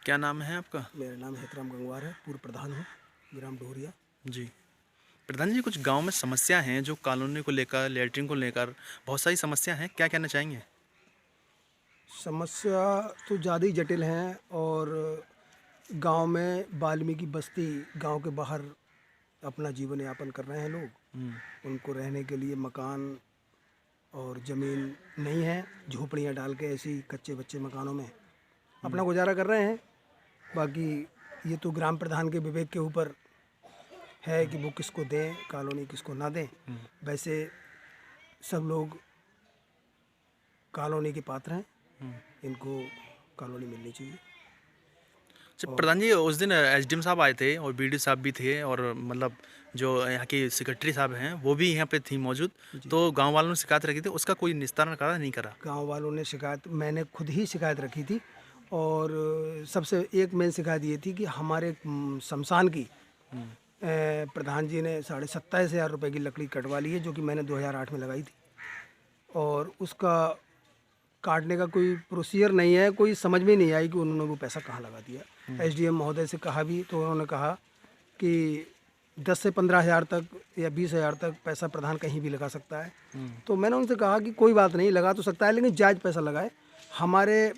क्या नाम है आपका? मेरा नाम हेतराम गंगवार है, पूर्व प्रधान हूँ ग्राम डोहरिया। जी। प्रधान जी, कुछ गांव में समस्या हैं जो कॉलोनी को लेकर, लैट्रिन को लेकर बहुत सारी समस्या हैं, क्या कहना चाहेंगे? समस्या तो ज़्यादा ही जटिल हैं और गांव में वाल्मीकि बस्ती, गांव के बाहर अपना जीवन यापन कर रहे हैं लोग। उनको रहने के लिए मकान और ज़मीन नहीं है, झोपड़ियाँ डाल के ऐसी कच्चे बच्चे मकानों में अपना गुजारा कर रहे हैं। बाकी ये तो ग्राम प्रधान के विवेक के ऊपर है कि वो किसको दें कॉलोनी, किसको ना दें। वैसे सब लोग कॉलोनी के पात्र हैं, इनको कॉलोनी मिलनी चाहिए। अच्छा प्रधान जी, उस दिन एसडीएम साहब आए थे और बीडीओ साहब भी थे और मतलब जो यहाँ की सेक्रेटरी साहब हैं वो भी यहाँ पे थी मौजूद। तो गांव वालों ने शिकायत रखी थी, उसका कोई निस्तारण करा नहीं करा? गांव वालों ने शिकायत, मैंने खुद ही शिकायत रखी थी और सबसे एक मेन शिकायत ये थी कि हमारे शमशान की प्रधान जी ने 27,500 रुपये की लकड़ी कटवा ली है, जो कि मैंने 2008 में लगाई थी और उसका काटने का कोई प्रोसीजर नहीं है। कोई समझ में नहीं आई कि उन्होंने वो पैसा कहाँ लगा दिया। एसडीएम महोदय से कहा भी तो उन्होंने कहा कि 10 से 15,000 तक या 20,000 तक पैसा प्रधान कहीं भी लगा सकता है। तो मैंने उनसे कहा कि कोई बात नहीं, लगा तो सकता है लेकिन जायज़ पैसा लगाए। हमारे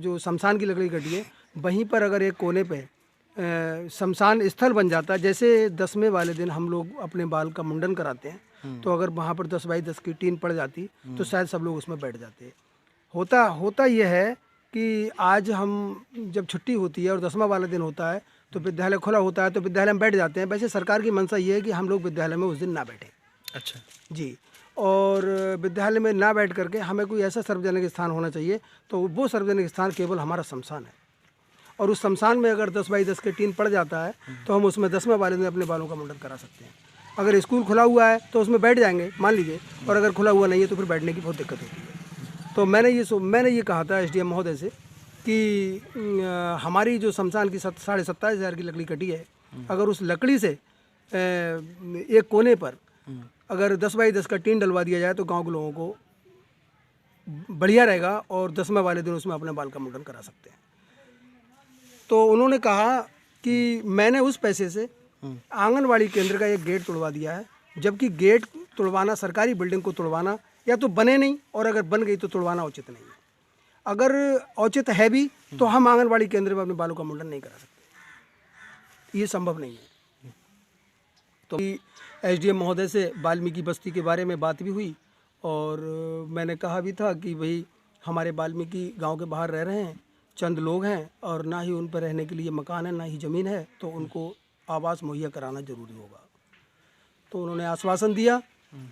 जो शमशान की लकड़ी कटी है वहीं पर अगर एक कोने पे शमशान स्थल बन जाता है, जैसे 10वें वाले दिन हम लोग अपने बाल का मुंडन कराते हैं, तो अगर वहाँ पर 10 बाई 10 की टीन पड़ जाती तो शायद सब लोग उसमें बैठ जाते। होता यह है कि आज हम जब छुट्टी होती है और 10वां वाला दिन होता है तो विद्यालय खुला होता है तो विद्यालय में बैठ जाते हैं। वैसे सरकार की मंशा ये है कि हम लोग विद्यालय में उस दिन ना बैठें। अच्छा जी, और विद्यालय में ना बैठ करके हमें कोई ऐसा सार्वजनिक स्थान होना चाहिए, तो वो सार्वजनिक स्थान केवल हमारा शमशान है। और उस शमशान में अगर 10 बाई 10 के टीन पड़ जाता है तो हम उसमें 10वें वाले दिन अपने बालों का मुंडन करा सकते हैं। अगर स्कूल खुला हुआ है तो उसमें बैठ जाएंगे मान लीजिए, और अगर खुला हुआ नहीं है तो फिर बैठने की बहुत दिक्कत होती है। तो मैंने ये कहा था एसडीएम महोदय से कि हमारी जो शमशान की 27,500 की लकड़ी कटी है, अगर उस लकड़ी से एक कोने पर अगर 10 बाई 10 का टीन डलवा दिया जाए तो गांव के लोगों को बढ़िया रहेगा और 10वें वाले दिन उसमें अपने बाल का मुंडन करा सकते हैं। तो उन्होंने कहा कि मैंने उस पैसे से आंगनवाड़ी केंद्र का एक गेट तोड़वा दिया है, जबकि गेट तोड़वाना, सरकारी बिल्डिंग को तोड़वाना या तो बने नहीं और अगर बन गई तो तोड़वाना उचित नहीं है। अगर औचित है भी तो हम आंगनवाड़ी केंद्र में अपने बालों का मुंडन नहीं करा सकते, ये संभव नहीं है। तो एसडीएम महोदय से वाल्मीकि बस्ती के बारे में बात भी हुई और मैंने कहा भी था कि भाई हमारे वाल्मीकि गांव के बाहर रह रहे हैं, चंद लोग हैं और ना ही उन पर रहने के लिए मकान है, ना ही ज़मीन है, तो उनको आवास मुहैया कराना ज़रूरी होगा। तो उन्होंने आश्वासन दिया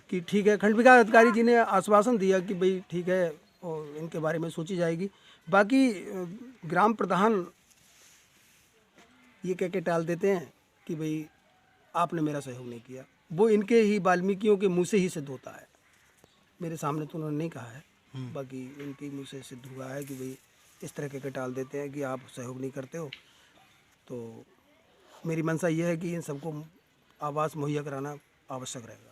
कि ठीक है, खंड विकास अधिकारी जी ने आश्वासन दिया कि भाई ठीक है और इनके बारे में सोची जाएगी। बाकी ग्राम प्रधान ये कह के टाल देते हैं कि भाई आपने मेरा सहयोग नहीं किया। वो इनके ही वाल्मीकियों के मुँह से ही सिद्ध होता है, मेरे सामने तो उन्होंने नहीं कहा है, बाकी इनके मुँह से सिद्ध हुआ है कि भाई इस तरह के टाल देते हैं कि आप सहयोग नहीं करते हो। तो मेरी मंशा ये है कि इन सबको आवास मुहैया कराना आवश्यक रहेगा।